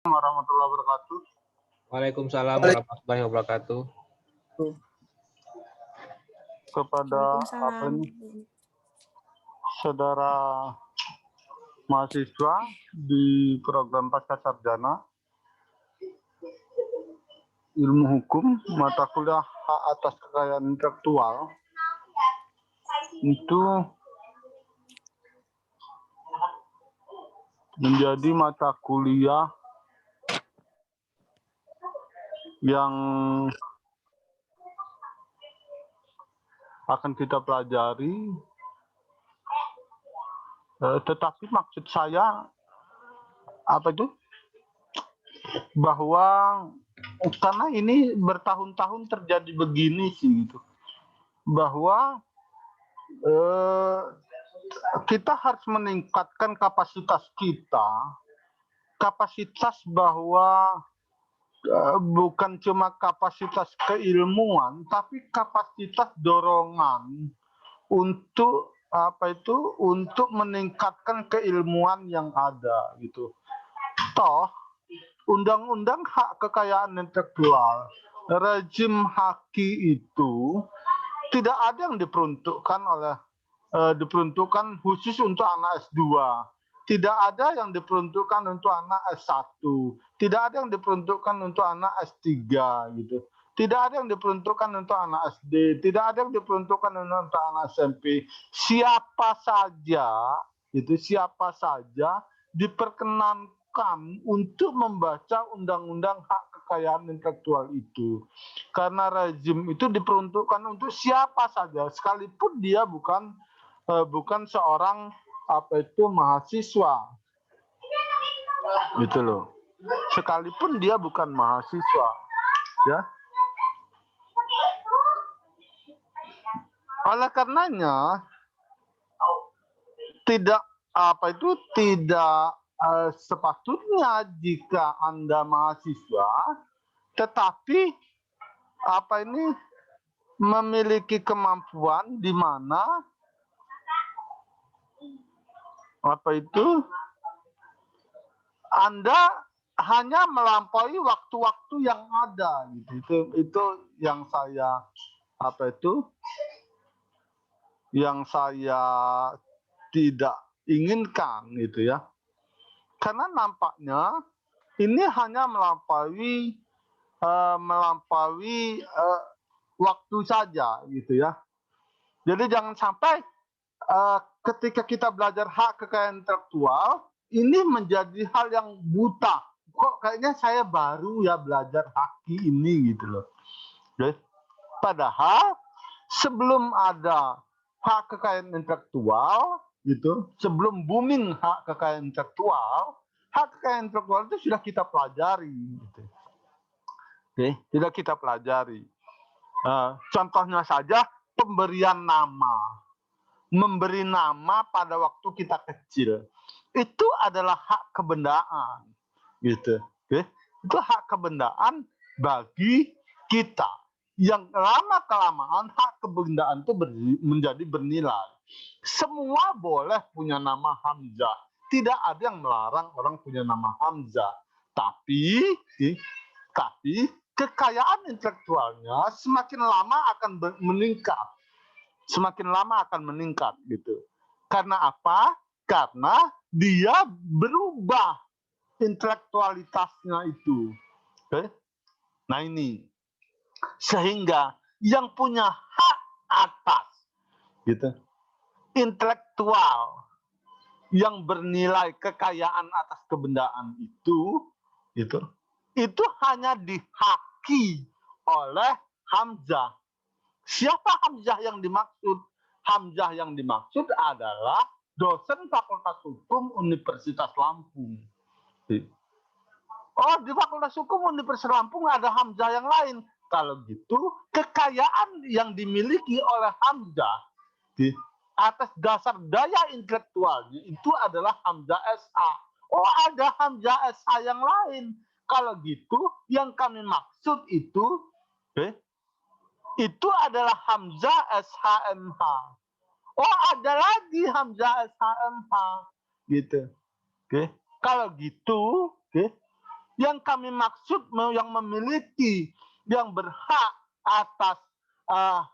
Warahmatullahi wabarakatuh. Waalaikumsalam warahmatullahi wabarakatuh. Kepada saudara mahasiswa di program Pasca Sarjana Ilmu Hukum mata kuliah Hak Atas Kekayaan Intelektual itu menjadi mata kuliah yang akan kita pelajari, tetapi maksud saya bahwa karena ini bertahun-tahun terjadi begini sih gitu, bahwa kita harus meningkatkan kapasitas kita, kapasitas bahwa bukan cuma kapasitas keilmuan, tapi kapasitas dorongan untuk untuk meningkatkan keilmuan yang ada gitu. Toh Undang-Undang Hak Kekayaan Intelektual, rezim haki itu tidak ada yang diperuntukkan khusus untuk anak S2. Tidak ada yang diperuntukkan untuk anak S1. Tidak ada yang diperuntukkan untuk anak S3 gitu. Tidak ada yang diperuntukkan untuk anak SD, tidak ada yang diperuntukkan untuk anak SMP. Siapa saja diperkenankan untuk membaca Undang-Undang Hak Kekayaan Intelektual itu. Karena rezim itu diperuntukkan untuk siapa saja, sekalipun dia bukan seorang mahasiswa, gitu loh. Sekalipun dia bukan mahasiswa, ya. Oleh karenanya tidak sepatutnya jika Anda mahasiswa, tetapi memiliki kemampuan di mana Anda hanya melampaui waktu-waktu yang ada gitu. Itu yang saya yang saya tidak inginkan gitu ya. Karena nampaknya ini hanya melampaui waktu saja gitu ya. Jadi jangan sampai ketika kita belajar hak kekayaan intelektual ini menjadi hal yang buta. Kok kayaknya saya baru ya belajar haki ini gitu loh. Padahal sebelum ada hak kekayaan intelektual gitu, sebelum booming hak kekayaan intelektual itu sudah kita pelajari gitu. Sudah kita pelajari. Contohnya saja pemberian nama. Memberi nama pada waktu kita kecil itu adalah hak kebendaan gitu. Itu hak kebendaan bagi kita yang lama kelamaan hak kebendaan itu menjadi bernilai. Semua boleh punya nama Hamzah, tidak ada yang melarang orang punya nama Hamzah, tapi kekayaan intelektualnya semakin lama akan meningkat. Semakin lama akan meningkat gitu. Karena apa? Karena dia berubah intelektualitasnya itu. Nah ini. Sehingga yang punya hak atas gitu, intelektual yang bernilai kekayaan atas kebendaan itu hanya dihaki oleh Hamzah. Siapa Hamzah yang dimaksud? Hamzah yang dimaksud adalah dosen Fakultas Hukum Universitas Lampung. Oh, di Fakultas Hukum Universitas Lampung ada Hamzah yang lain. Kalau gitu, kekayaan yang dimiliki oleh Hamzah atas dasar daya intelektualnya itu adalah Hamzah SH. Oh, ada Hamzah SH yang lain. Kalau gitu, yang kami maksud itu adalah Hamzah SHMH. Oh, ada lagi Hamzah SHMH gitu. Kalau gitu, Yang kami maksud yang memiliki, yang berhak atas hak,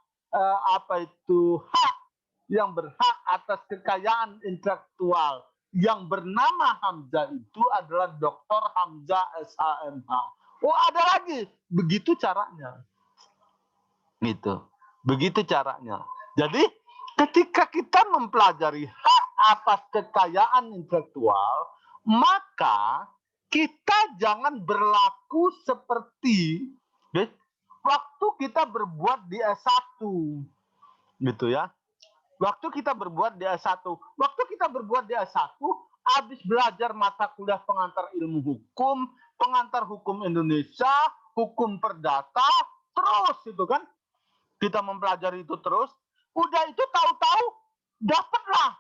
yang berhak atas kekayaan intelektual yang bernama Hamzah itu adalah Dr. Hamzah SHMH. Oh, ada lagi. Begitu caranya. Gitu. Begitu caranya. Jadi ketika kita mempelajari hak atas kekayaan intelektual, maka kita jangan berlaku seperti waktu kita berbuat di S1. Gitu ya. Waktu kita berbuat di S1. Waktu kita berbuat di S1, habis belajar mata kuliah pengantar ilmu hukum, pengantar hukum Indonesia, hukum perdata, terus itu kan. Kita mempelajari itu terus, udah itu tahu-tahu dapatlah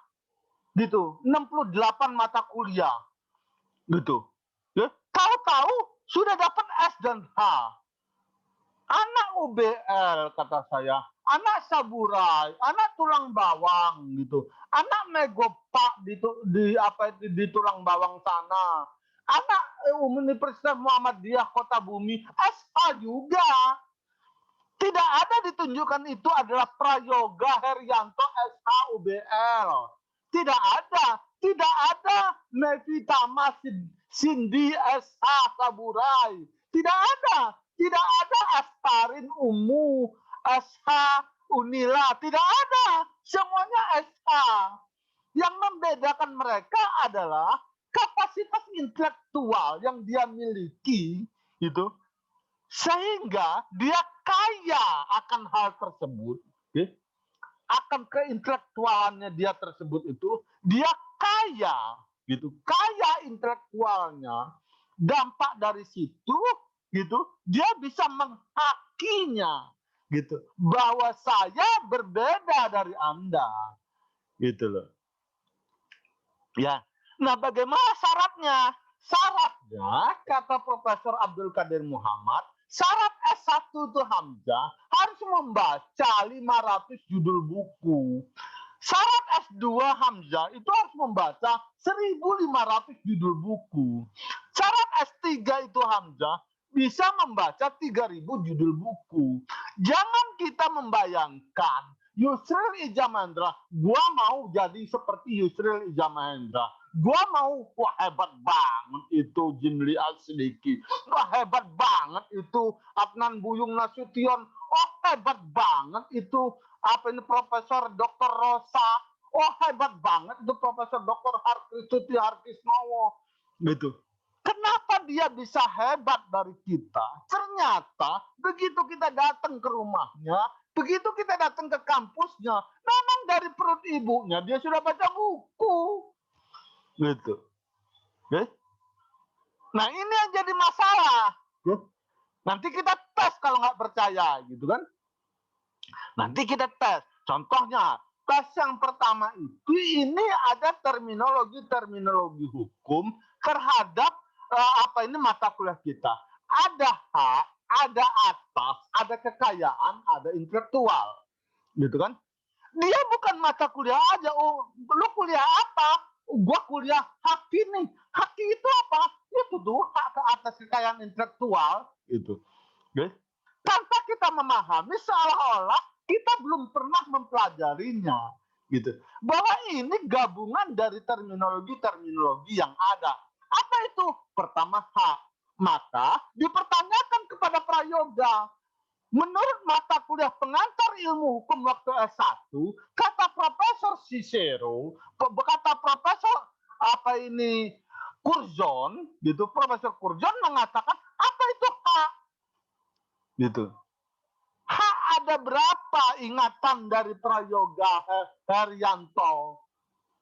gitu 68 mata kuliah gitu ya, tahu-tahu sudah dapat S dan H, anak UBL kata saya, anak saburai, anak tulang bawang gitu, anak megopak di tulang bawang sana, anak Universitas Muhammadiyah Kota Bumi SH juga. Tidak ada ditunjukkan itu adalah Prayoga Herianto SH UBL. Tidak ada. Tidak ada Mevitama Cindy SH Saburai. Tidak ada. Tidak ada Astarin Umu SH Unila. Tidak ada. Semuanya SH. Yang membedakan mereka adalah kapasitas intelektual yang dia miliki itu, sehingga dia kaya akan hal tersebut, akan keintelektualannya dia tersebut itu, dia kaya, gitu, kaya intelektualnya. Dampak dari situ, gitu, dia bisa menghakinya, gitu, bahwa saya berbeda dari Anda, gitu loh. Ya, nah bagaimana syaratnya? Syaratnya, kata Profesor Abdul Qadir Muhammad, syarat S1 itu Hamzah harus membaca 500 judul buku. Syarat S2 Hamzah itu harus membaca 1.500 judul buku. Syarat S3 itu Hamzah bisa membaca 3.000 judul buku. Jangan kita membayangkan Yusril Ija Mahendra, gua mau jadi seperti Yusril Ija Mahendra. Gua mau, wah hebat banget itu Jimli Al-Sidiki. Wah hebat banget itu Adnan Buyung Nasution. Oh hebat banget itu Profesor Dr. Rosa. Oh hebat banget itu Profesor Dr. Harkisuti Harkisnowo. Gitu. Kenapa dia bisa hebat dari kita? Ternyata begitu kita datang ke rumahnya, begitu kita datang ke kampusnya, memang dari perut ibunya dia sudah baca buku. Gitu. Nah ini yang jadi masalah. Nanti kita tes kalau nggak percaya, gitu kan? Nanti kita tes. Contohnya, tes yang pertama itu ini ada terminologi hukum terhadap mata kuliah kita. Ada hak, ada atas, ada kekayaan, ada intelektual. Gitu kan? Dia bukan mata kuliah aja. Oh, lu kuliah apa? Gua kuliah haki nih. Haki itu apa? Itu tuh hak ke atas kekayaan intelektual. Gitu. Okay? Tanpa kita memahami, seolah-olah kita belum pernah mempelajarinya. Gitu. Bahwa ini gabungan dari terminologi yang ada. Apa itu? Pertama hak. Maka dipertanyakan kepada Prayoga. Menurut mata kuliah pengantar ilmu hukum waktu S1, kata Profesor Cicero, kata Profesor Curzon, gitu, Profesor Curzon mengatakan apa itu hak? Gitu. Hak ada berapa ingatan dari Prayoga Herianto?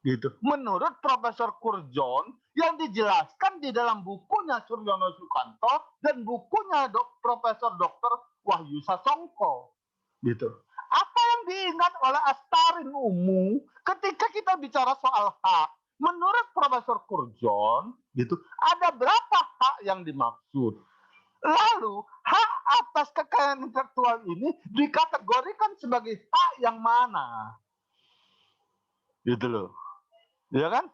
Gitu. Menurut Profesor Curzon yang dijelaskan di dalam bukunya Suryono Sukanto dan bukunya Profesor Dr. Wahyu Sasongko. Gitu. Apa yang diingat oleh Astarin Umu ketika kita bicara soal hak? Menurut Profesor Curzon, gitu, ada berapa hak yang dimaksud? Lalu hak atas kekayaan intelektual ini dikategorikan sebagai hak yang mana? Gitu loh. Ya kan?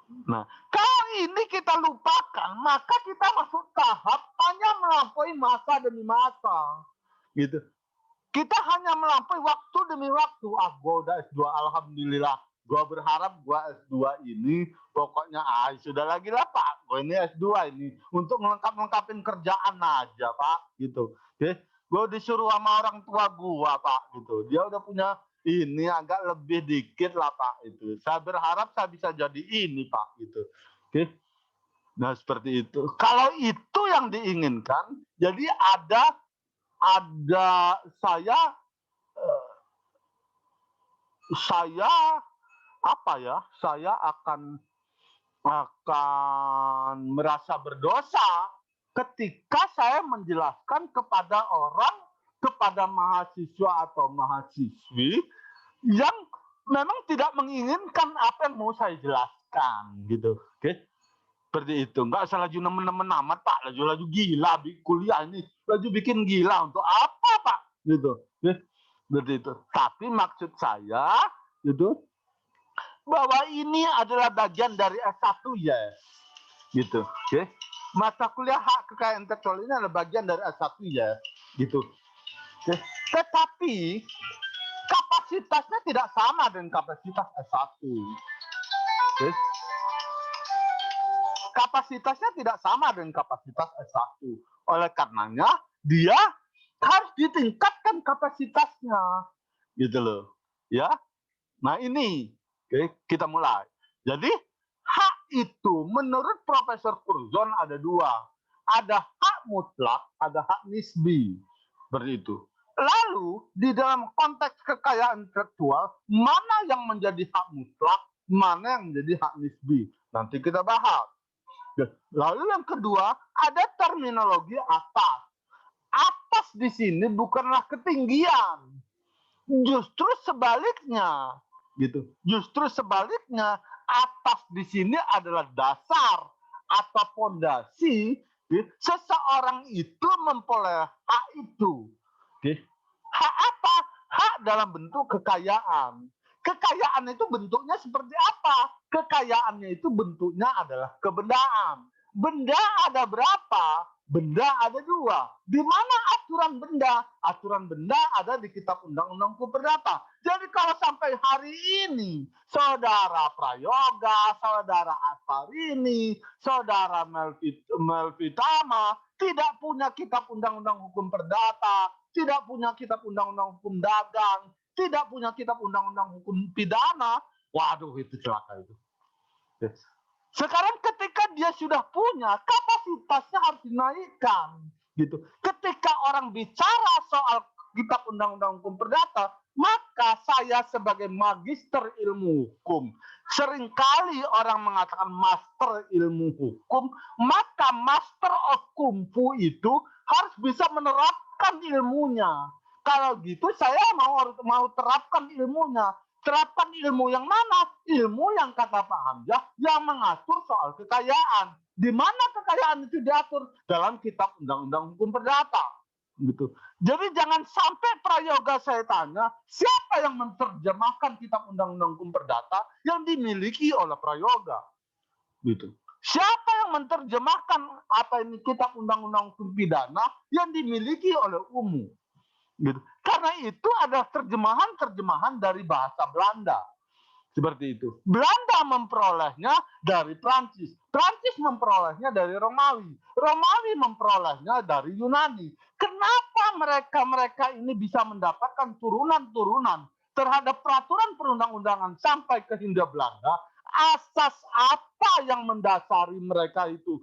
Nah, kalau ini kita lupakan, maka kita masuk tahap hanya melampaui masa demi masa. Gitu. Kita hanya melampaui waktu demi waktu. Ah, gua udah S2, alhamdulillah. Gua berharap gua S2 ini pokoknya sudah lagi lah Pak. Gua ini S2 ini untuk melengkapin kerjaan aja Pak, gitu. Oke. Gua disuruh sama orang tua gua Pak, gitu. Dia udah punya ini agak lebih dikit lah Pak, itu. Saya berharap saya bisa jadi ini Pak, gitu. Oke. Nah, seperti itu. Kalau itu yang diinginkan, jadi ada saya saya apa ya? Saya akan merasa berdosa ketika saya menjelaskan kepada orang, kepada mahasiswa atau mahasiswi yang memang tidak menginginkan apa yang mau saya jelaskan, gitu. Oke, seperti itu. Nggak usah laju nemen-nemen amat Pak, laju-laju gila kuliah ini, laju bikin gila untuk apa Pak, gitu. Oke, seperti itu. Tapi maksud saya, gitu, bahwa ini adalah bagian dari S1 ya, gitu. Oke. Mata kuliah hak kekayaan intelektual ini adalah bagian dari S1 ya, gitu. Oke. Tetapi kapasitasnya tidak sama dengan kapasitas S1. Oke. Kapasitasnya tidak sama dengan kapasitas S1. Oleh karenanya, dia harus ditingkatkan kapasitasnya, gitu loh. Ya. Nah ini, oke, kita mulai. Jadi hak itu menurut Profesor Curzon ada dua. Ada hak mutlak, ada hak nisbi. Seperti itu. Lalu di dalam konteks kekayaan intelektual, mana yang menjadi hak mutlak, mana yang menjadi hak nisbi. Nanti kita bahas. Lalu yang kedua, ada terminologi atas. Atas di sini bukanlah ketinggian. Justru sebaliknya, gitu. Justru sebaliknya, atas di sini adalah dasar atau fondasi. Seseorang itu memperoleh hak itu. Hak apa? Hak dalam bentuk kekayaan. Kekayaan itu bentuknya seperti apa? Kekayaannya itu bentuknya adalah kebendaan. Benda ada berapa? Benda ada dua. Di mana aturan benda? Aturan benda ada di Kitab Undang-Undang Hukum Perdata. Jadi kalau sampai hari ini, Saudara Prayoga, Saudara Asparini, Saudara Melvitama tidak punya Kitab Undang-Undang Hukum Perdata, tidak punya Kitab Undang-Undang Hukum Dagang, tidak punya Kitab Undang-Undang Hukum Pidana, waduh itu celaka itu. Sekarang ketika dia sudah punya, kapasitasnya harus dinaikkan, gitu. Ketika orang bicara soal Kitab Undang-Undang Hukum Perdata, maka saya sebagai magister ilmu hukum, seringkali orang mengatakan master ilmu hukum, maka master of kung fu itu harus bisa menerapkan ilmunya. Kalau gitu saya mau terapkan ilmunya. Terapkan ilmu yang mana? Ilmu yang kata Pak Hamzah yang mengatur soal kekayaan. Di mana kekayaan itu diatur? Dalam Kitab Undang-Undang Hukum Perdata. Gitu. Jadi jangan sampai prayoga saya tanya, siapa yang menerjemahkan Kitab Undang-Undang Hukum Perdata yang dimiliki oleh prayoga? Gitu. Siapa yang menerjemahkan apa ini Kitab Undang-Undang Hukum Pidana yang dimiliki oleh umum? Gitu. Karena itu ada terjemahan-terjemahan dari bahasa Belanda. Seperti itu. Belanda memperolehnya dari Prancis. Prancis memperolehnya dari Romawi. Romawi memperolehnya dari Yunani. Kenapa mereka ini bisa mendapatkan turunan-turunan terhadap peraturan perundang-undangan sampai ke Hindia Belanda? Asas apa yang mendasari mereka itu?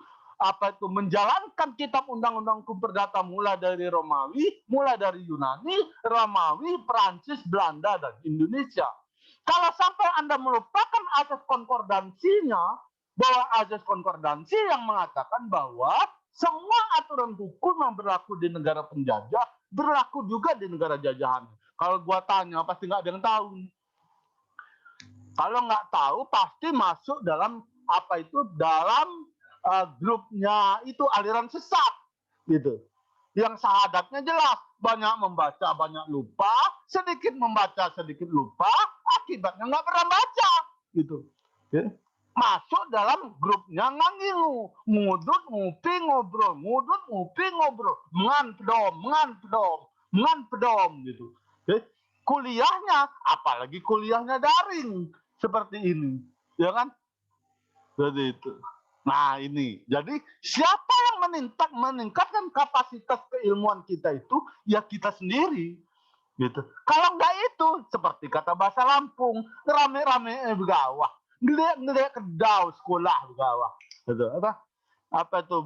Apa itu menjalankan Kitab Undang-Undang Hukum Perdata mulai dari Romawi, mulai dari Yunani, Romawi, Prancis, Belanda, dan Indonesia. Kalau sampai Anda melupakan asas konkordansinya, bahwa asas konkordansi yang mengatakan bahwa semua aturan hukum yang berlaku di negara penjajah berlaku juga di negara jajahan. Kalau gua tanya pasti nggak ada yang tahu. Kalau nggak tahu pasti masuk dalam apa itu dalam grupnya itu aliran sesat gitu. Yang syahadatnya jelas, banyak membaca banyak lupa, sedikit membaca sedikit lupa, akibatnya nggak pernah baca gitu. masuk dalam grupnya ngangingu, ngudut ngupi ngobrol, ngudut ngupi ngobrol, mengan pedom gitu. Kuliahnya, apalagi kuliahnya daring seperti ini, ya kan? Jadi itu. Nah ini, jadi siapa yang meningkatkan kapasitas keilmuan kita itu, ya kita sendiri. Gitu. Kalau enggak itu, seperti kata bahasa Lampung, rame-rame begawah, ngeliat kedau sekolah begawah. Gitu. Apa itu,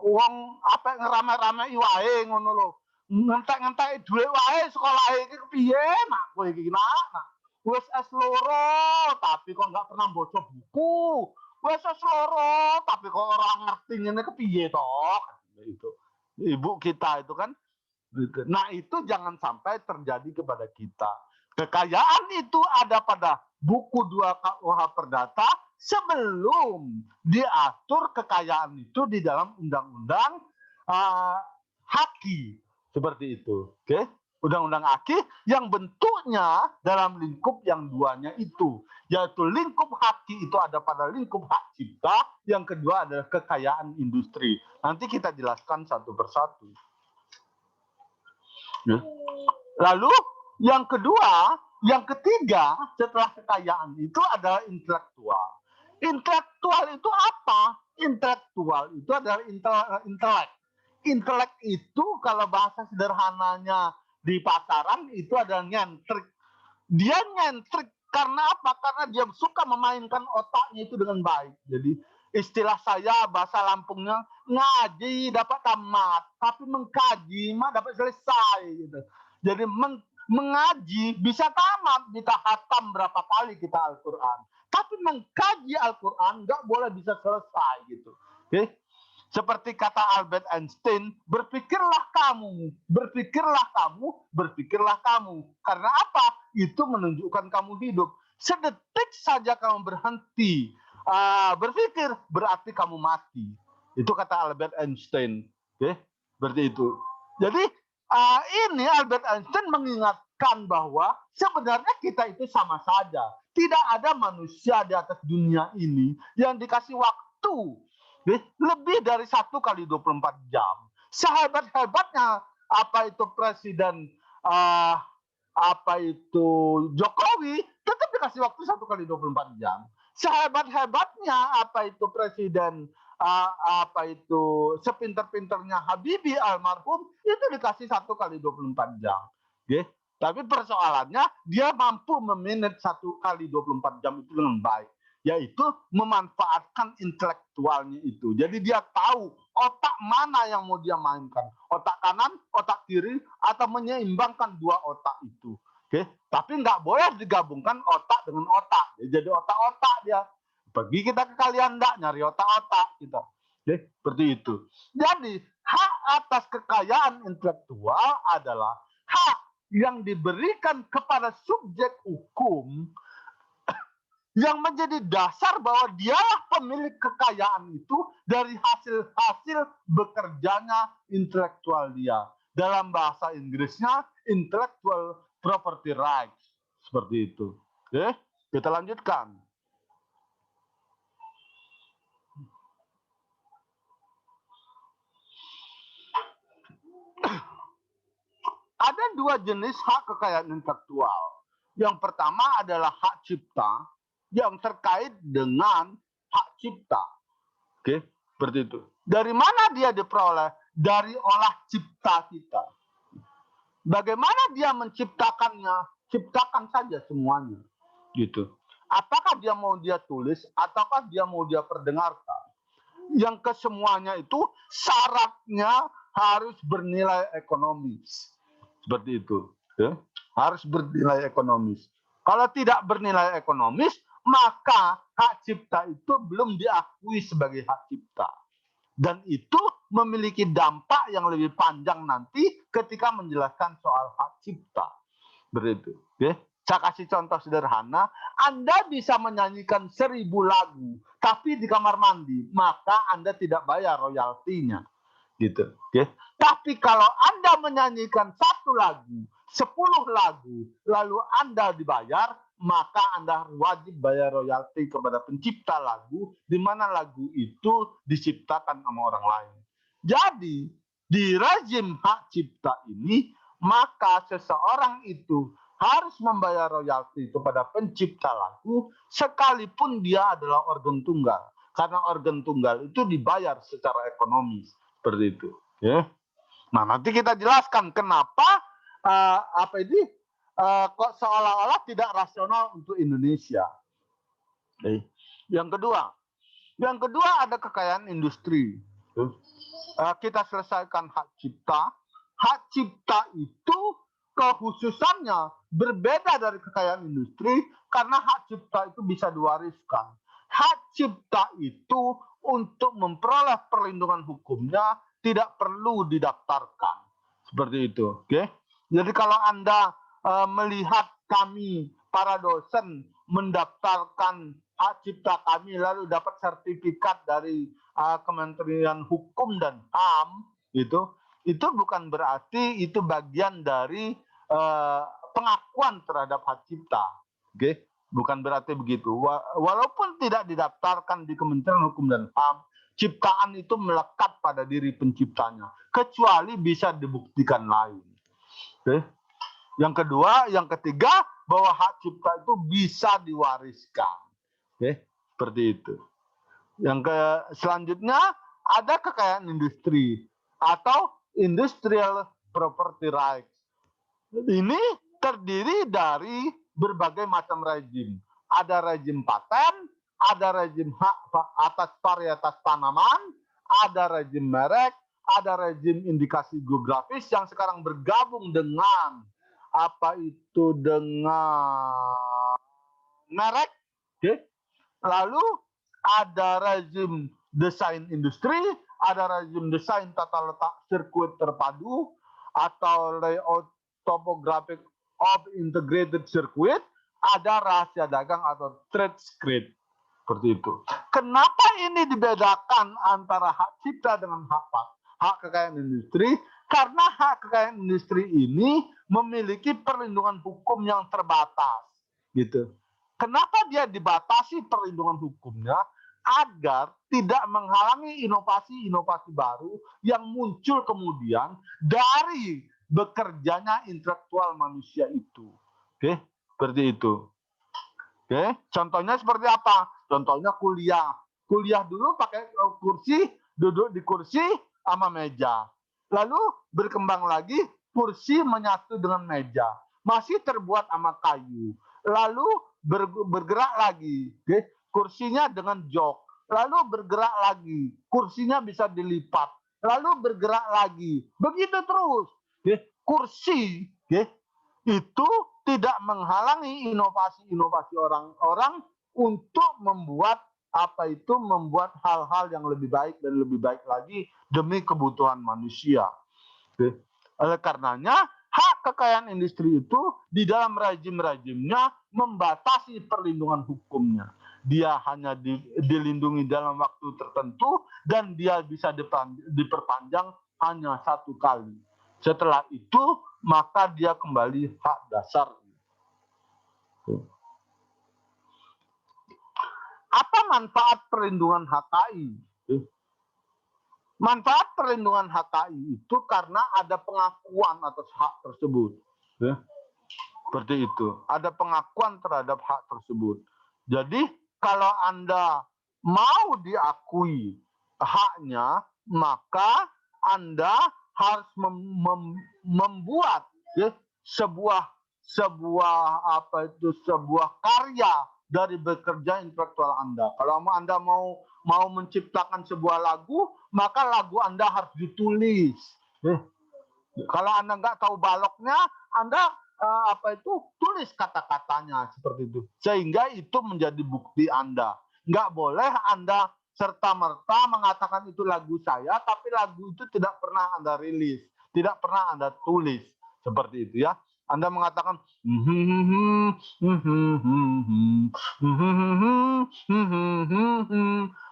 uang apa ngerame-rame iwae ngono lo. Ngentek-ngentek duit wae sekolah iki kepiye nak kowe iki nak. Wes S loro tapi kok enggak pernah baca buku. Wes S loro tapi kok orang ngerti ngene kepiye toh. Itu. Ibu kita itu kan. Nah itu jangan sampai terjadi kepada kita. Kekayaan itu ada pada buku 2 KUH Perdata sebelum diatur kekayaan itu di dalam undang-undang HAKI. Seperti itu. Oke? Undang-undang HAKI yang bentuknya dalam lingkup yang duanya itu. Yaitu lingkup HAKI itu ada pada lingkup hak cipta. Yang kedua adalah kekayaan industri. Nanti kita jelaskan satu persatu. Lalu yang kedua, yang ketiga setelah kekayaan itu adalah intelektual. Intelektual itu apa? Intelektual itu adalah intelek. Intelek itu kalau bahasa sederhananya di pasaran itu adalah nyentrik. Dia nyentrik karena apa? Karena dia suka memainkan otaknya itu dengan baik. Jadi istilah saya bahasa Lampungnya ngaji dapat tamat, tapi mengkaji mah dapat selesai gitu. Jadi mengaji bisa tamat, bisa hatam berapa kali kita Al-Qur'an. Tapi mengkaji Al-Qur'an nggak boleh bisa selesai gitu. Oke? Seperti kata Albert Einstein, berpikirlah kamu, berpikirlah kamu, berpikirlah kamu. Karena apa? Itu menunjukkan kamu hidup. Sedetik saja kamu berhenti berpikir, berarti kamu mati. Itu kata Albert Einstein. Oke? Berarti itu. Jadi ini Albert Einstein mengingatkan bahwa sebenarnya kita itu sama saja. Tidak ada manusia di atas dunia ini yang dikasih waktu lebih dari 1 kali 24 jam. Sehebat-hebatnya apa itu Presiden apa itu Jokowi tetap dikasih waktu 1 kali 24 jam. Sehebat-hebatnya apa itu Presiden apa itu sepinter-pinternya Habibie almarhum itu dikasih 1 kali 24 jam. Okay? Tapi persoalannya dia mampu memanage 1 kali 24 jam itu dengan baik. Yaitu memanfaatkan intelektualnya itu. Jadi dia tahu otak mana yang mau dia mainkan. Otak kanan, otak kiri, atau menyeimbangkan 2 otak itu. Oke, tapi nggak boleh digabungkan otak dengan otak. Jadi otak-otak dia. Pergi kita ke Kalianda, nyari otak-otak kita. Oke, seperti itu. Jadi hak atas kekayaan intelektual adalah hak yang diberikan kepada subjek hukum yang menjadi dasar bahwa dialah pemilik kekayaan itu dari hasil-hasil bekerjanya intelektual dia. Dalam bahasa Inggrisnya, intellectual property rights. Seperti itu. Oke, kita lanjutkan. Ada 2 jenis hak kekayaan intelektual. Yang pertama adalah hak cipta, yang terkait dengan hak cipta. Oke, seperti itu. Dari mana dia diperoleh? Dari olah cipta kita. Bagaimana dia menciptakannya? Ciptakan saja semuanya. Gitu. Apakah dia mau dia tulis ataukah dia mau dia perdengarkan? Yang kesemuanya itu syaratnya harus bernilai ekonomis. Seperti itu. Ya. Harus bernilai ekonomis. Kalau tidak bernilai ekonomis, maka hak cipta itu belum diakui sebagai hak cipta. Dan itu memiliki dampak yang lebih panjang nanti ketika menjelaskan soal hak cipta. Begitu. Okay? Saya kasih contoh sederhana, Anda bisa menyanyikan 1000 lagu, tapi di kamar mandi, maka Anda tidak bayar royaltinya. Gitu. Okay? Tapi kalau Anda menyanyikan 1 lagu, 10 lagu, lalu Anda dibayar, maka Anda wajib bayar royalti kepada pencipta lagu, di mana lagu itu diciptakan sama orang lain. Jadi, di rezim hak cipta ini, maka seseorang itu harus membayar royalti kepada pencipta lagu, sekalipun dia adalah organ tunggal. Karena organ tunggal itu dibayar secara ekonomis. Seperti itu. Ya. Nah, nanti kita jelaskan kenapa kok seolah-olah tidak rasional untuk Indonesia. Yang kedua ada kekayaan industri. Kita selesaikan hak cipta. Hak cipta itu kekhususannya berbeda dari kekayaan industri karena hak cipta itu bisa diwariskan. Hak cipta itu untuk memperoleh perlindungan hukumnya tidak perlu didaftarkan. Seperti itu. Oke? Jadi kalau Anda melihat kami para dosen mendaftarkan hak cipta kami lalu dapat sertifikat dari Kementerian Hukum dan HAM itu bukan berarti itu bagian dari pengakuan terhadap hak cipta. Oke, bukan berarti begitu. Walaupun tidak didaftarkan di Kementerian Hukum dan HAM, ciptaan itu melekat pada diri penciptanya, kecuali bisa dibuktikan lain. Oke. Yang ketiga, bahwa hak cipta itu bisa diwariskan. Oke, seperti itu. Selanjutnya, ada kekayaan industri atau industrial property rights. Ini terdiri dari berbagai macam rezim. Ada rezim paten, ada rezim hak atas varietas tanaman, ada rezim merek, ada rezim indikasi geografis yang sekarang bergabung dengan dengan merek. Okay. Lalu ada rezim desain industri, ada rezim desain tata letak sirkuit terpadu atau layout topographic of integrated circuit, ada rahasia dagang atau trade secret. Seperti itu. Kenapa ini dibedakan antara hak cipta dengan hak kekayaan industri? Karena hak kekayaan industri ini memiliki perlindungan hukum yang terbatas, gitu. Kenapa dia dibatasi perlindungan hukumnya? Agar tidak menghalangi inovasi-inovasi baru yang muncul kemudian dari bekerjanya intelektual manusia itu. Oke, seperti itu. Oke, contohnya seperti apa? Contohnya kuliah. Kuliah dulu pakai kursi, duduk di kursi sama meja. Lalu berkembang lagi, kursi menyatu dengan meja. Masih terbuat sama kayu. Lalu bergerak lagi. Okay? Kursinya dengan jok. Lalu bergerak lagi. Kursinya bisa dilipat. Lalu bergerak lagi. Begitu terus. Okay? Kursi itu tidak menghalangi inovasi-inovasi orang-orang untuk membuat membuat hal-hal yang lebih baik dan lebih baik lagi demi kebutuhan manusia. Oleh karenanya, hak kekayaan industri itu di dalam rezim-rezimnya membatasi perlindungan hukumnya. Dia hanya dilindungi dalam waktu tertentu dan dia bisa diperpanjang hanya 1 kali. Setelah itu, maka dia kembali hak dasar. Apa manfaat perlindungan HKI? Manfaat perlindungan HKI itu karena ada pengakuan atas hak tersebut. Seperti itu. Ada pengakuan terhadap hak tersebut. Jadi, kalau Anda mau diakui haknya, maka Anda harus membuat sebuah karya dari bekerja intelektual Anda. Kalau Anda mau menciptakan sebuah lagu, maka lagu Anda harus ditulis. Kalau Anda nggak tahu baloknya, Anda tulis kata-katanya seperti itu. Sehingga itu menjadi bukti Anda. Nggak boleh Anda serta-merta mengatakan itu lagu saya, tapi lagu itu tidak pernah Anda rilis, tidak pernah Anda tulis. Seperti itu ya. Anda mengatakan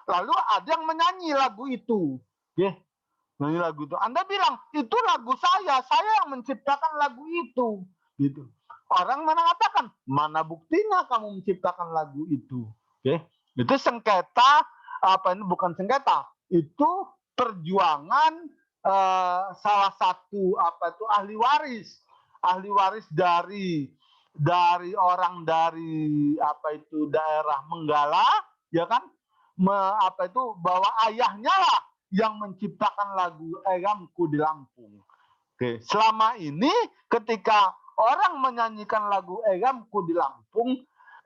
lalu ada yang menyanyi lagu itu. Nyanyi lagu itu. Anda bilang, itu lagu saya yang menciptakan lagu itu. Gitu. orang mengatakan, mana buktinya kamu menciptakan lagu itu? Oke, itu sengketa, bukan sengketa, itu perjuangan salah satu ahli waris dari orang dari daerah Menggala, ya kan, bahwa ayahnya lah yang menciptakan lagu Eyangku di Lampung. Oke, selama ini ketika orang menyanyikan lagu Eyangku di Lampung,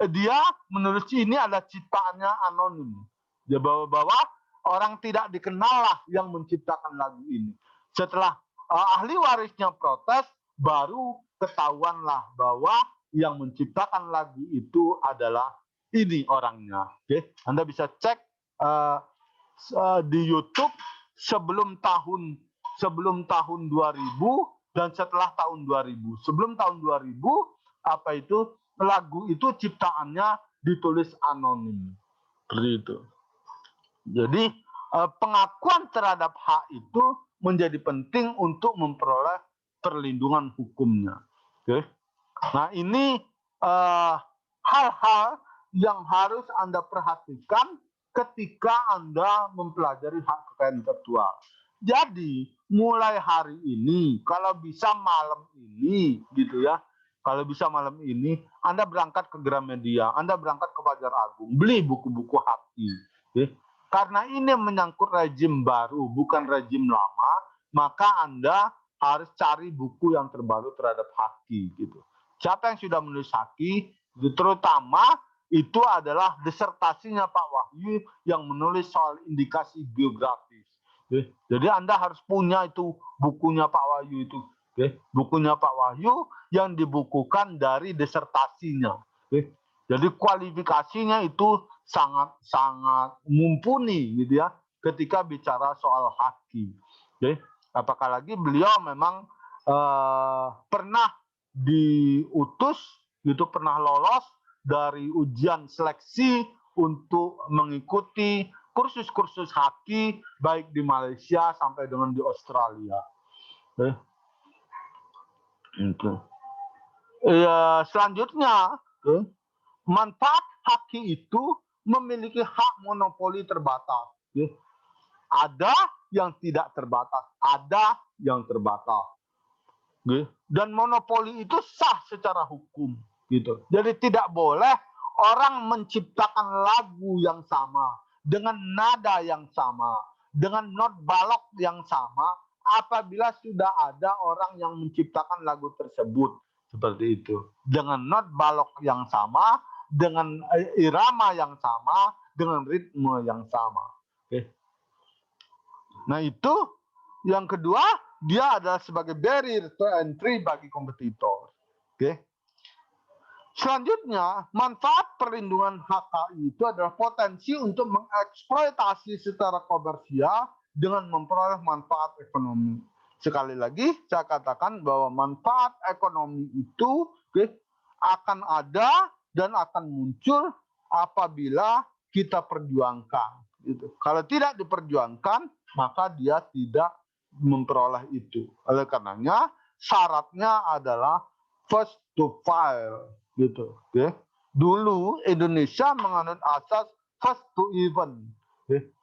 dia menulis ini adalah ciptaannya anonim. Dia bahwa orang tidak dikenal lah yang menciptakan lagu ini. Setelah ahli warisnya protes, baru ketahuanlah bahwa yang menciptakan lagu itu adalah ini orangnya. Oke, Anda bisa cek di YouTube sebelum tahun 2000 dan setelah tahun 2000. Sebelum tahun 2000 lagu itu ciptaannya ditulis anonim. Seperti itu. Jadi pengakuan terhadap hak itu menjadi penting untuk memperoleh perlindungan hukumnya. Oke. Nah, ini hal-hal yang harus Anda perhatikan ketika Anda mempelajari hak kekayaan intelektual. Jadi, mulai hari ini, kalau bisa malam ini, gitu ya, kalau bisa malam ini, Anda berangkat ke Gramedia, Anda berangkat ke Fajar Agung, beli buku-buku HAKI. Okay? Karena ini menyangkut rezim baru, bukan rezim lama, maka Anda harus cari buku yang terbaru terhadap HAKI. Gitu. Siapa yang sudah menulis HAKI, terutama itu adalah disertasinya Pak Wahyu yang menulis soal indikasi geografis. Jadi Anda harus punya itu bukunya Pak Wahyu itu. Bukunya Pak Wahyu yang dibukukan dari disertasinya. Jadi kualifikasinya itu sangat mumpuni gitu ya ketika bicara soal HAKI. Apakah lagi beliau memang pernah diutus gitu, pernah lolos dari ujian seleksi untuk mengikuti kursus-kursus HAKI baik di Malaysia sampai dengan di Australia. Selanjutnya, manfaat HAKI itu memiliki hak monopoli terbatas. Ada yang tidak terbatas, ada yang terbatas. Dan monopoli itu sah secara hukum. Gitu. Jadi tidak boleh orang menciptakan lagu yang sama, dengan nada yang sama, dengan not balok yang sama, apabila sudah ada orang yang menciptakan lagu tersebut. Seperti itu. Dengan not balok yang sama, dengan irama yang sama, dengan ritme yang sama. Nah itu, yang kedua, dia adalah sebagai barrier to entry bagi kompetitor. Selanjutnya, manfaat perlindungan HKI itu adalah potensi untuk mengeksploitasi secara komersial dengan memperoleh manfaat ekonomi. Sekali lagi, saya katakan bahwa manfaat ekonomi itu akan ada dan akan muncul apabila kita perjuangkan. Gitu. Kalau tidak diperjuangkan, maka dia tidak memperoleh itu. Oleh karenanya, syaratnya adalah first to file. Gitu, Dulu Indonesia menganut asas first to event.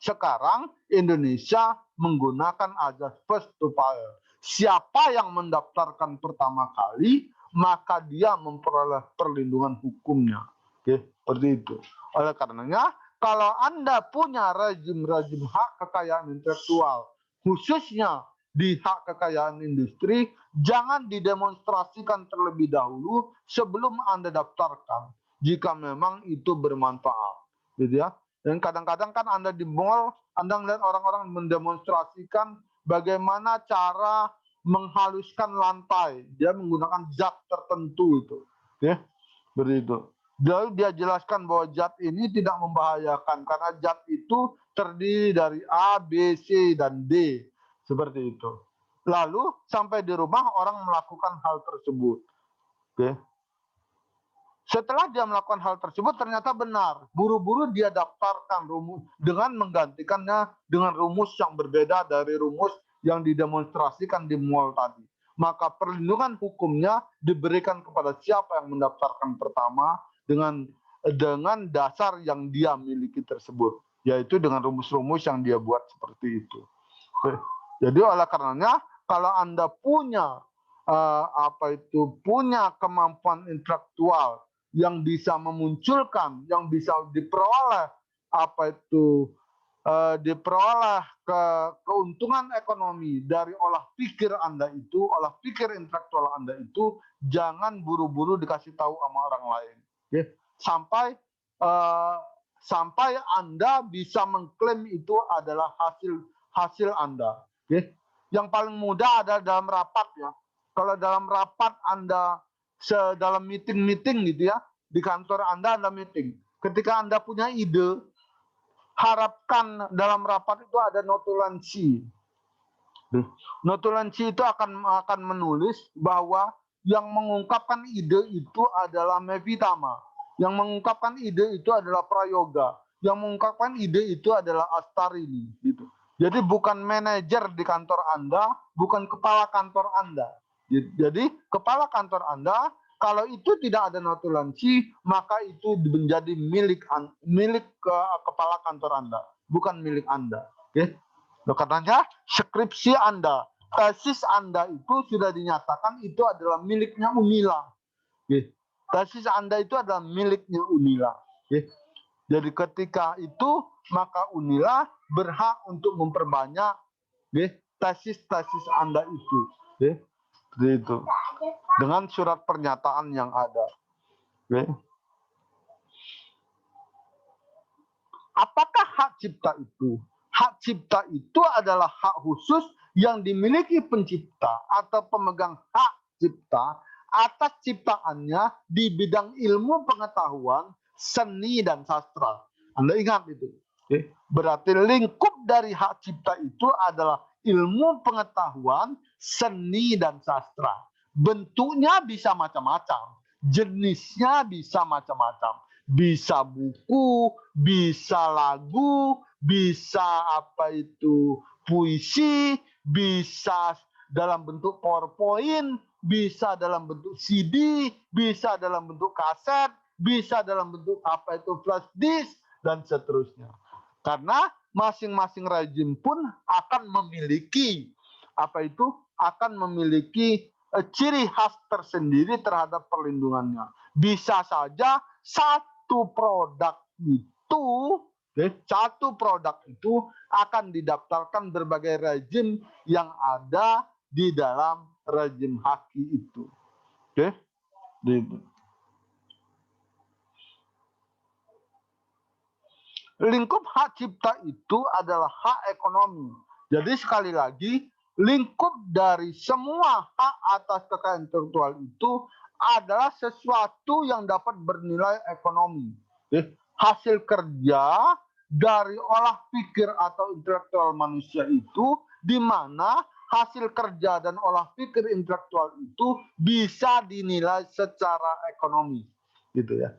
Sekarang Indonesia menggunakan asas first to file. Siapa yang mendaftarkan pertama kali, maka dia memperoleh perlindungan hukumnya. Seperti itu. Oleh karenanya, kalau Anda punya rezim-rezim hak kekayaan intelektual, khususnya di hak kekayaan industri, jangan didemonstrasikan terlebih dahulu sebelum Anda daftarkan, jika memang itu bermanfaat, gitu ya. Dan kadang-kadang kan Anda di mall, Anda melihat orang-orang mendemonstrasikan bagaimana cara menghaluskan lantai, dia menggunakan zat tertentu itu, begitu. Lalu dia jelaskan bahwa zat ini tidak membahayakan karena zat itu terdiri dari A, B, C, dan D. Seperti itu. Lalu sampai di rumah orang melakukan hal tersebut. Setelah dia melakukan hal tersebut ternyata benar. Buru-buru dia daftarkan rumus dengan menggantikannya dengan rumus yang berbeda dari rumus yang didemonstrasikan di mall tadi. maka perlindungan hukumnya diberikan kepada siapa yang mendaftarkan pertama dengan dasar yang dia miliki tersebut, yaitu dengan rumus-rumus yang dia buat seperti itu. Jadi oleh karenanya kalau Anda punya punya kemampuan intelektual yang bisa memunculkan, yang bisa diperoleh diperoleh keuntungan ekonomi dari olah pikir Anda itu, olah pikir intelektual Anda itu, jangan buru-buru dikasih tahu sama orang lain, ya. Sampai Anda bisa mengklaim itu adalah hasil Anda, ya. Yang paling mudah adalah dalam rapat, ya. Kalau dalam rapat Anda dalam meeting gitu, ya, di kantor Anda meeting. Ketika Anda punya ide, harapkan dalam rapat itu ada notulensi. Notulensi itu akan menulis bahwa yang mengungkapkan ide itu adalah Mevitama, yang mengungkapkan ide itu adalah Prayoga, yang mengungkapkan ide itu adalah Astarini, gitu. Jadi bukan manajer di kantor Anda, bukan kepala kantor Anda. Jadi kepala kantor Anda, kalau itu tidak ada notulensi, maka itu menjadi milik kepala kantor Anda, bukan milik Anda. Oke? Katanya skripsi Anda, tesis Anda itu sudah dinyatakan itu adalah miliknya Unila. Oke? Tesis Anda itu adalah miliknya Unila. Oke? Jadi ketika itu maka Unila berhak untuk memperbanyak tesis-tesis Anda itu. Oke? Itu dengan surat pernyataan yang ada. Oke. Apakah hak cipta itu? Hak cipta itu adalah hak khusus yang dimiliki pencipta atau pemegang hak cipta atas ciptaannya di bidang ilmu pengetahuan, seni, dan sastra. Anda ingat itu. Oke. Berarti lingkup dari hak cipta itu adalah ilmu pengetahuan, seni, dan sastra. Bentuknya bisa macam-macam, jenisnya bisa macam-macam, bisa buku, bisa lagu, bisa puisi, bisa dalam bentuk PowerPoint, bisa dalam bentuk CD, bisa dalam bentuk kaset, bisa dalam bentuk flash disk, dan seterusnya. Karena masing-masing rezim pun akan memiliki ciri khas tersendiri terhadap perlindungannya. Bisa saja satu produk itu akan didaftarkan berbagai rezim yang ada di dalam rezim haki itu. Oke? Lingkup hak cipta itu adalah hak ekonomi. Jadi sekali lagi, lingkup dari semua hak atas kekayaan intelektual itu adalah sesuatu yang dapat bernilai ekonomi. Hasil kerja dari olah pikir atau intelektual manusia itu, di mana hasil kerja dan olah pikir intelektual itu bisa dinilai secara ekonomi, gitu ya.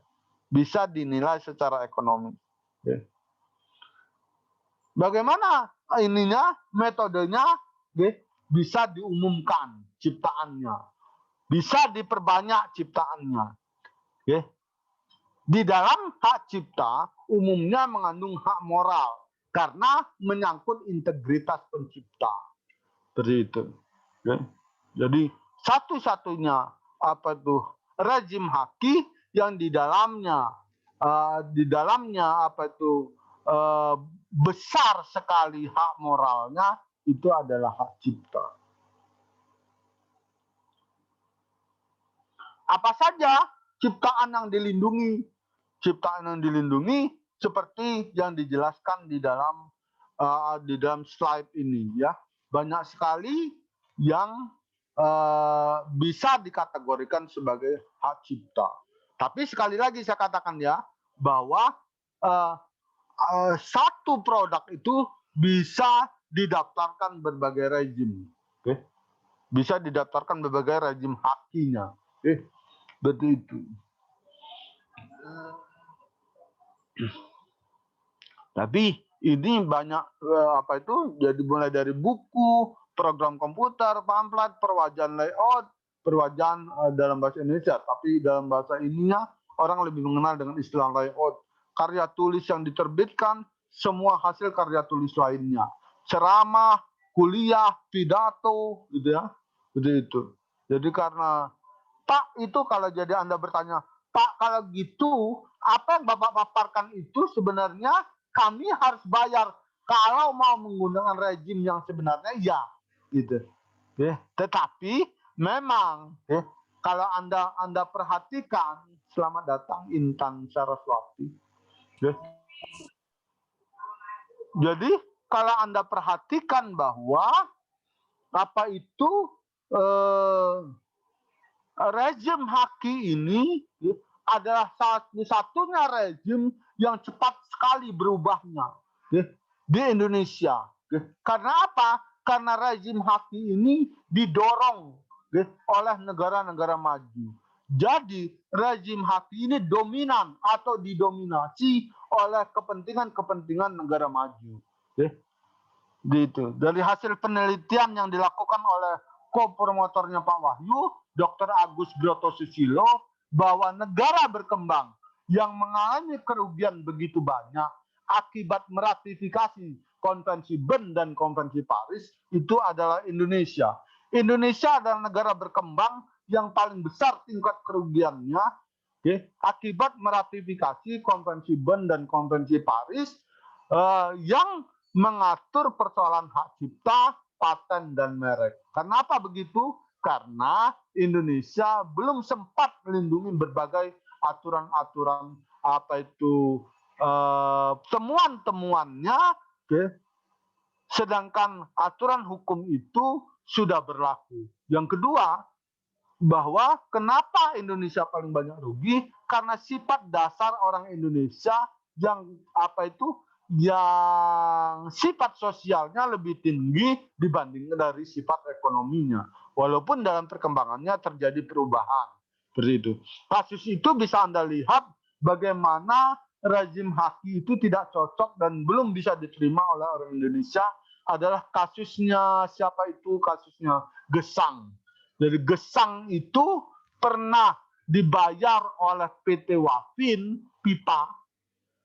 Bisa dinilai secara ekonomi. Bagaimana metodenya bisa diumumkan ciptaannya, bisa diperbanyak ciptaannya. Di dalam hak cipta umumnya mengandung hak moral karena menyangkut integritas pencipta. Seperti itu. Jadi satu-satunya rezim haki yang di dalamnya besar sekali hak moralnya itu adalah hak cipta. Apa saja ciptaan yang dilindungi? Ciptaan yang dilindungi seperti yang dijelaskan di dalam slide ini, ya. Banyak sekali yang bisa dikategorikan sebagai hak cipta. Tapi sekali lagi saya katakan, ya, bahwa satu produk itu bisa didaftarkan berbagai rezim, bisa didaftarkan berbagai rezim hakinya, begitu. Tapi ini banyak jadi mulai dari buku, program komputer, pamflet, perwajahan layout, perwajahan dalam bahasa Indonesia, tapi dalam bahasa ininya orang lebih mengenal dengan istilah layout. Karya tulis yang diterbitkan, semua hasil karya tulis lainnya. Ceramah, kuliah, pidato, gitu ya. Itu. Jadi karena Pak itu kalau jadi Anda bertanya, Pak kalau gitu apa yang Bapak paparkan itu sebenarnya kami harus bayar kalau mau menggunakan rejim yang sebenarnya ya gitu. Tetapi memang kalau Anda perhatikan, selamat datang Intan Saraswati. Jadi kalau Anda perhatikan bahwa apa itu rejim Haki ini adalah satu-satunya rejim yang cepat sekali berubahnya di Indonesia. Karena apa? Karena rejim Haki ini didorong oleh negara-negara maju. Jadi rejim Haki ini dominan atau didominasi oleh kepentingan-kepentingan negara maju. Gitu. Dari hasil penelitian yang dilakukan oleh co-promotornya Pak Wahyu, Dr. Agus Broto Susilo, bahwa negara berkembang yang mengalami kerugian begitu banyak akibat meratifikasi Konvensi Bern dan Konvensi Paris itu adalah Indonesia. Indonesia adalah negara berkembang yang paling besar tingkat kerugiannya akibat meratifikasi Konvensi Bern dan Konvensi Paris yang mengatur persoalan hak cipta, paten, dan merek. Kenapa begitu? Karena Indonesia belum sempat melindungi berbagai aturan-aturan temuan-temuannya, sedangkan aturan hukum itu sudah berlaku. Yang kedua, bahwa kenapa Indonesia paling banyak rugi? Karena sifat dasar orang Indonesia yang yang sifat sosialnya lebih tinggi dibanding dari sifat ekonominya. Walaupun dalam perkembangannya terjadi perubahan. Seperti itu. Kasus itu bisa Anda lihat bagaimana rezim Haki itu tidak cocok dan belum bisa diterima oleh orang Indonesia adalah kasusnya siapa itu? Kasusnya Gesang. Jadi Gesang itu pernah dibayar oleh PT Wafin, pipa.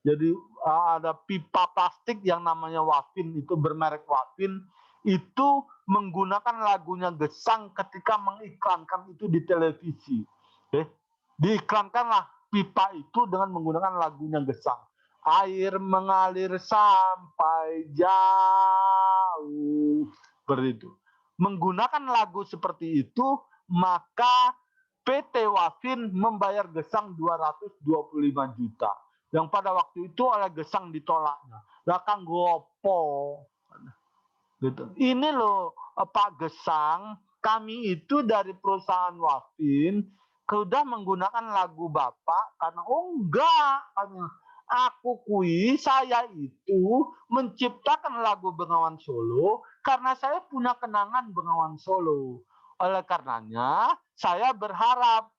Jadi ada pipa plastik yang namanya Wafin, itu bermerek Wafin, itu menggunakan lagunya Gesang ketika mengiklankan itu di televisi. Diiklankanlah pipa itu dengan menggunakan lagunya Gesang. Air mengalir sampai jauh. Seperti itu. Menggunakan lagu seperti itu, maka PT Wafin membayar Gesang 225 juta. Yang pada waktu itu oleh Gesang ditolaknya. Lah gopo. Gitu. Ini loh Pak Gesang, kami itu dari perusahaan Wafin sudah menggunakan lagu Bapak karena enggak, saya itu menciptakan lagu Bengawan Solo karena saya punya kenangan Bengawan Solo. Oleh karenanya saya berharap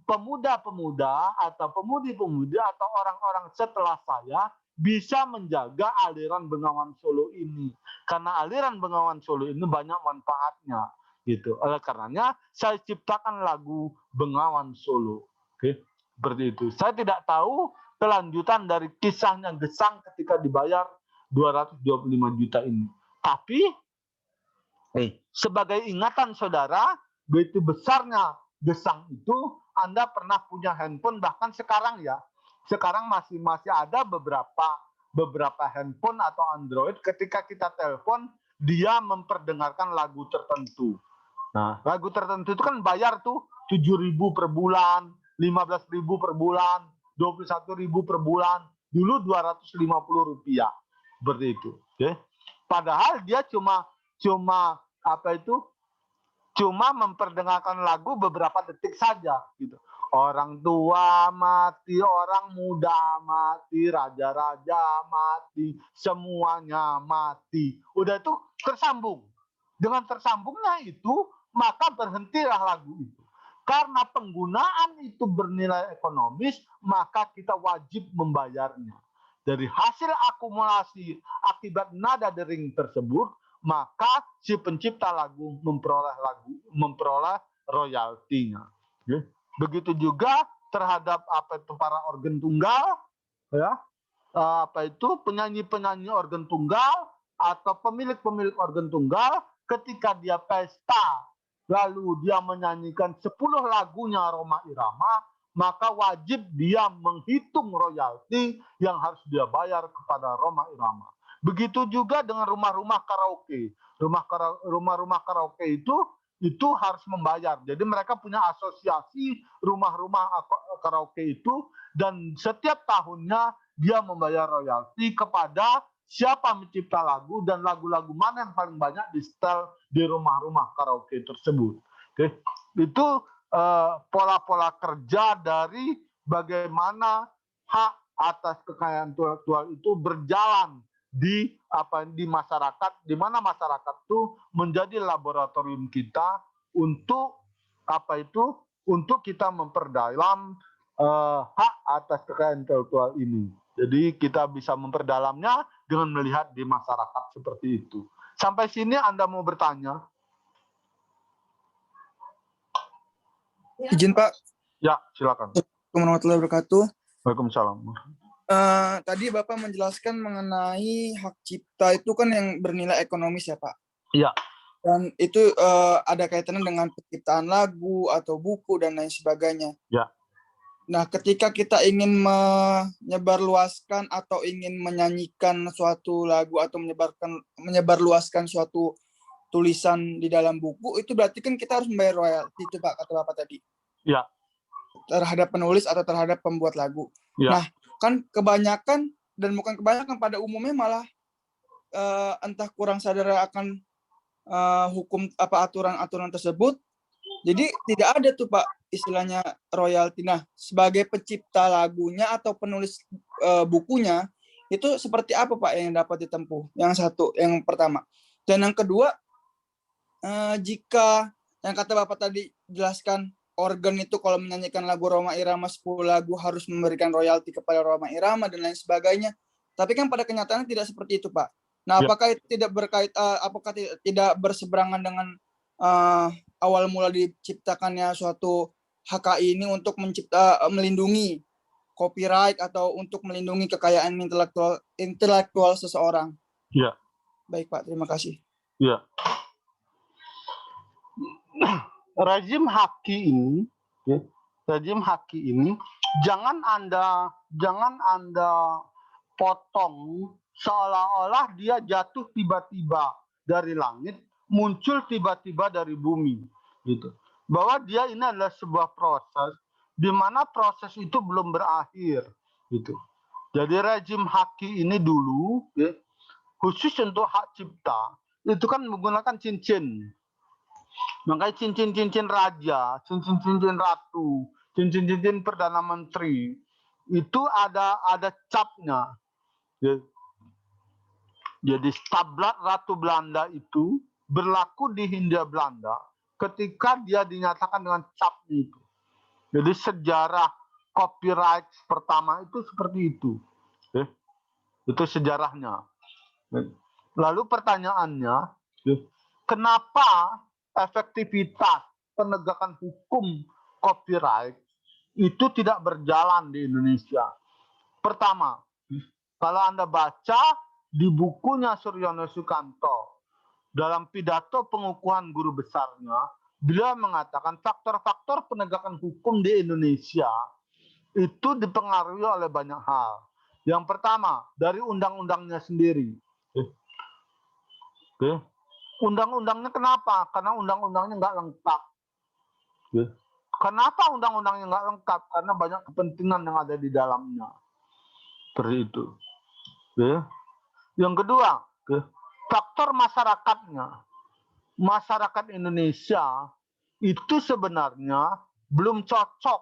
pemuda-pemuda atau pemudi-pemudi atau orang-orang setelah saya bisa menjaga aliran Bengawan Solo ini. Karena aliran Bengawan Solo ini banyak manfaatnya. Gitu. Oleh karenanya saya ciptakan lagu Bengawan Solo. Seperti itu. Saya tidak tahu kelanjutan dari kisahnya Gesang ketika dibayar 225 juta ini. Tapi sebagai ingatan saudara, begitu besarnya Gesang itu, Anda pernah punya handphone, bahkan sekarang ya, sekarang masih ada beberapa handphone atau Android, ketika kita telepon, dia memperdengarkan lagu tertentu. Nah, lagu tertentu itu kan bayar tuh 7.000 per bulan, 15.000 per bulan, 21.000 per bulan, dulu 250 rupiah, seperti itu. Padahal dia cuma memperdengarkan lagu beberapa detik saja gitu. Orang tua mati, orang muda mati, raja-raja mati, semuanya mati. Udah itu tersambung. Dengan tersambungnya itu, maka berhentilah lagu itu. Karena penggunaan itu bernilai ekonomis, maka kita wajib membayarnya. dari hasil akumulasi akibat nada dering tersebut, maka si pencipta lagu memperoleh royaltinya. Begitu juga terhadap para organ tunggal, ya, penyanyi-penyanyi organ tunggal atau pemilik-pemilik organ tunggal, ketika dia pesta lalu dia menyanyikan 10 lagunya Rhoma Irama, maka wajib dia menghitung royalti yang harus dia bayar kepada Rhoma Irama. Begitu juga dengan rumah-rumah karaoke. Rumah-rumah karaoke itu harus membayar. Jadi mereka punya asosiasi rumah-rumah karaoke itu, dan setiap tahunnya dia membayar royalti kepada siapa mencipta lagu dan lagu-lagu mana yang paling banyak di setel di rumah-rumah karaoke tersebut. Oke. Itu pola-pola kerja dari bagaimana hak atas kekayaan intelektual itu berjalan di masyarakat, di mana masyarakat itu menjadi laboratorium kita untuk untuk kita memperdalam hak atas kekayaan intelektual ini. Jadi kita bisa memperdalamnya dengan melihat di masyarakat seperti itu. Sampai sini Anda mau bertanya? Izin Pak. Ya, silakan. Assalamualaikum warahmatullahi wabarakatuh. Waalaikumsalam. Tadi Bapak menjelaskan mengenai hak cipta itu kan yang bernilai ekonomis ya Pak. Iya. Dan itu ada kaitannya dengan penciptaan lagu atau buku dan lain sebagainya. Ya. Nah, ketika kita ingin menyebarluaskan atau ingin menyanyikan suatu lagu atau menyebarluaskan suatu tulisan di dalam buku, itu berarti kan kita harus membayar royalti itu Pak, kata Bapak tadi. Ya. Terhadap penulis atau terhadap pembuat lagu. Ya. Nah, kan kebanyakan dan bukan kebanyakan, pada umumnya malah entah kurang sadar akan hukum aturan-aturan tersebut. Jadi tidak ada tuh Pak istilahnya royalti. Nah, sebagai pencipta lagunya atau penulis bukunya, itu seperti apa Pak yang dapat ditempuh? Yang pertama. Dan yang kedua, jika yang kata Bapak tadi jelaskan, organ itu kalau menyanyikan lagu Rhoma Irama 10 lagu harus memberikan royalti kepada Rhoma Irama dan lain sebagainya. Tapi kan pada kenyataannya tidak seperti itu Pak. Nah, apakah itu tidak berseberangan dengan awal mula diciptakannya suatu HKI ini untuk melindungi copyright atau untuk melindungi kekayaan intelektual seseorang? Ya. Baik Pak, terima kasih. Ya. Rezim haki ini jangan Anda potong seolah-olah dia jatuh tiba-tiba dari langit, muncul tiba-tiba dari bumi, gitu. Bahwa dia ini adalah sebuah proses di mana proses itu belum berakhir, gitu. Jadi rezim haki ini dulu, ya, khusus untuk hak cipta, itu kan menggunakan cincin. Makanya cincin-cincin raja, cincin-cincin ratu, cincin-cincin perdana menteri itu ada capnya. Jadi stablat Ratu Belanda itu berlaku di Hindia Belanda ketika dia dinyatakan dengan capnya itu. Jadi sejarah copyright pertama itu seperti itu. Itu sejarahnya. Lalu pertanyaannya, kenapa efektivitas penegakan hukum copyright itu tidak berjalan di Indonesia? Pertama, kalau Anda baca di bukunya Suryono Sukanto, dalam pidato pengukuhan guru besarnya, beliau mengatakan faktor-faktor penegakan hukum di Indonesia itu dipengaruhi oleh banyak hal. Yang pertama, dari undang-undangnya sendiri. Undang-undangnya kenapa? Karena undang-undangnya nggak lengkap. Kenapa undang-undangnya nggak lengkap? Karena banyak kepentingan yang ada di dalamnya. Seperti itu. Yang kedua, faktor masyarakatnya. Masyarakat Indonesia itu sebenarnya belum cocok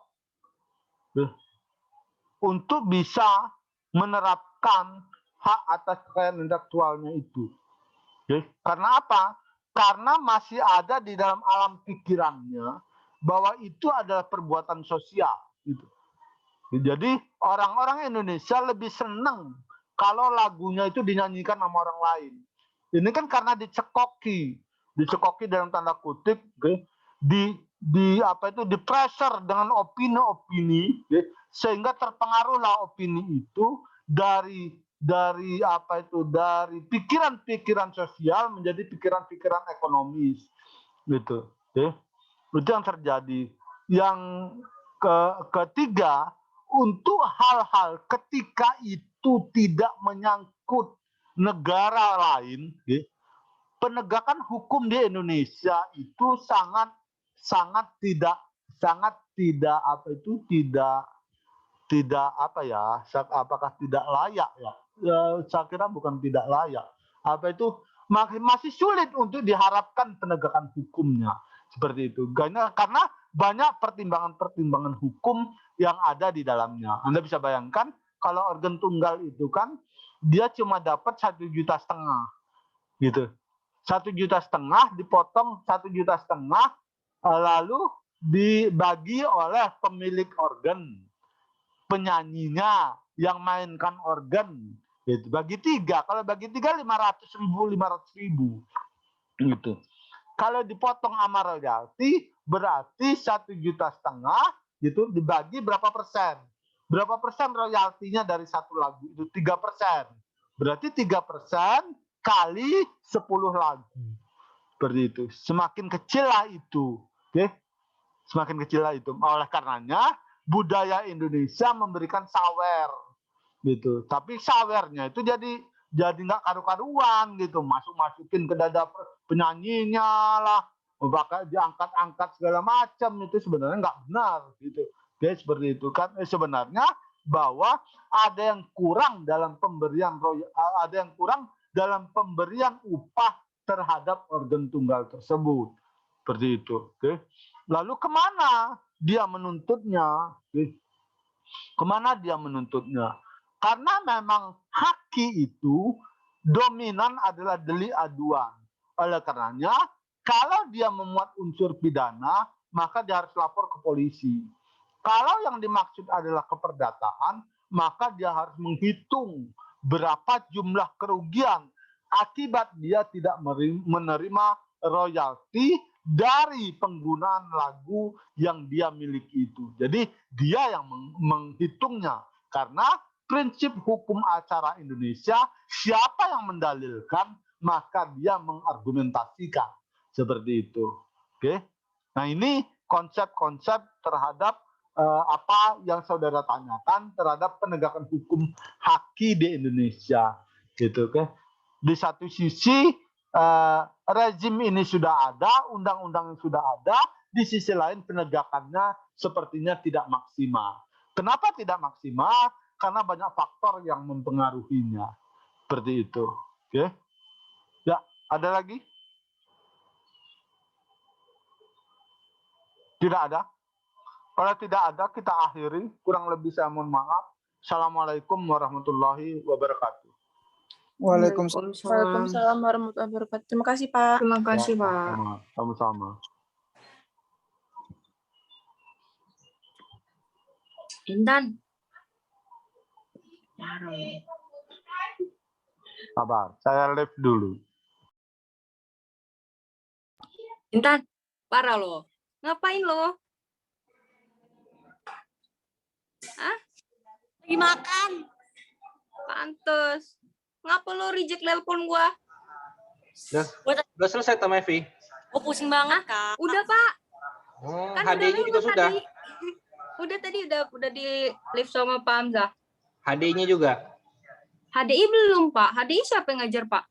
untuk bisa menerapkan hak atas kekayaan intelektualnya itu. Karena apa? Karena masih ada di dalam alam pikirannya bahwa itu adalah perbuatan sosial. Gitu. Jadi orang-orang Indonesia lebih senang kalau lagunya itu dinyanyikan sama orang lain. Ini kan karena dicekoki dalam tanda kutip, di pressure dengan opini-opini, sehingga terpengaruhlah opini itu dari pikiran-pikiran sosial menjadi pikiran-pikiran ekonomis, gitu. Itu yang terjadi. Yang ketiga, untuk hal-hal ketika itu tidak menyangkut negara lain, penegakan hukum di Indonesia itu sangat tidak apakah tidak layak ya? Saya kira bukan tidak layak. Masih sulit untuk diharapkan penegakan hukumnya seperti itu. Karena banyak pertimbangan-pertimbangan hukum yang ada di dalamnya. Anda bisa bayangkan kalau organ tunggal itu kan dia cuma dapat 1,5 juta, gitu. 1,5 juta dipotong 1,5 juta, lalu dibagi oleh pemilik organ, penyanyinya yang mainkan organ, gitu. Bagi 3, kalau bagi 3 500.000 gitu. Kalau dipotong sama royalti berarti 1,5 juta gitu dibagi berapa persen? Berapa persen royaltinya dari satu lagu itu? 3%. Berarti 3% kali 10 lagu. Seperti itu. Semakin kecil lah itu. Oke? Semakin kecil lah itu. Oleh karenanya budaya Indonesia memberikan sawer. Gitu. Tapi sawernya itu jadi nggak karu-karuan gitu. Masukin ke dada penyanyinya lah. Bahkan diangkat-angkat segala macam, itu sebenarnya nggak benar gitu. Oke, seperti itu kan sebenarnya bahwa ada yang kurang dalam pemberian upah terhadap organ tunggal tersebut. Seperti itu. Oke. Lalu kemana dia menuntutnya? Kemana dia menuntutnya? Karena memang haki itu dominan adalah delik aduan. Oleh karenanya, kalau dia memuat unsur pidana, maka dia harus lapor ke polisi. Kalau yang dimaksud adalah keperdataan, maka dia harus menghitung berapa jumlah kerugian akibat dia tidak menerima royalti dari penggunaan lagu yang dia miliki itu. Jadi dia yang menghitungnya. Karena prinsip hukum acara Indonesia, siapa yang mendalilkan, maka dia mengargumentasikan. Seperti itu. Oke. Nah, ini konsep-konsep terhadap apa yang saudara tanyakan terhadap penegakan hukum haki di Indonesia, gitu. Oke. Di satu sisi rezim ini sudah ada, undang-undang sudah ada, di sisi lain penegakannya sepertinya tidak maksimal. Kenapa tidak maksimal? Karena banyak faktor yang mempengaruhinya. Seperti itu. Oke. Ya, ada lagi? Tidak ada? Kalau tidak ada, kita akhiri. Kurang lebih saya mohon maaf. Assalamualaikum warahmatullahi wabarakatuh. Waalaikumsalam warahmatullahi wabarakatuh. Terima kasih, Pak. Terima kasih, Pak. Sama-sama. Intan. Sabar, saya live dulu. Intan, parah lo. Ngapain lo? Hah? Lagi makan. Pantes. Ngapa lo reject telepon gua? Udah selesai Tam Evi. Oh, pusing banget, Kak. Udah, Pak. Kan HD-nya juga lewat sudah. tadi. Udah di live sama Pak Hamzah. HD-nya juga. HDI belum, Pak. HDI siapa yang ngajar, Pak?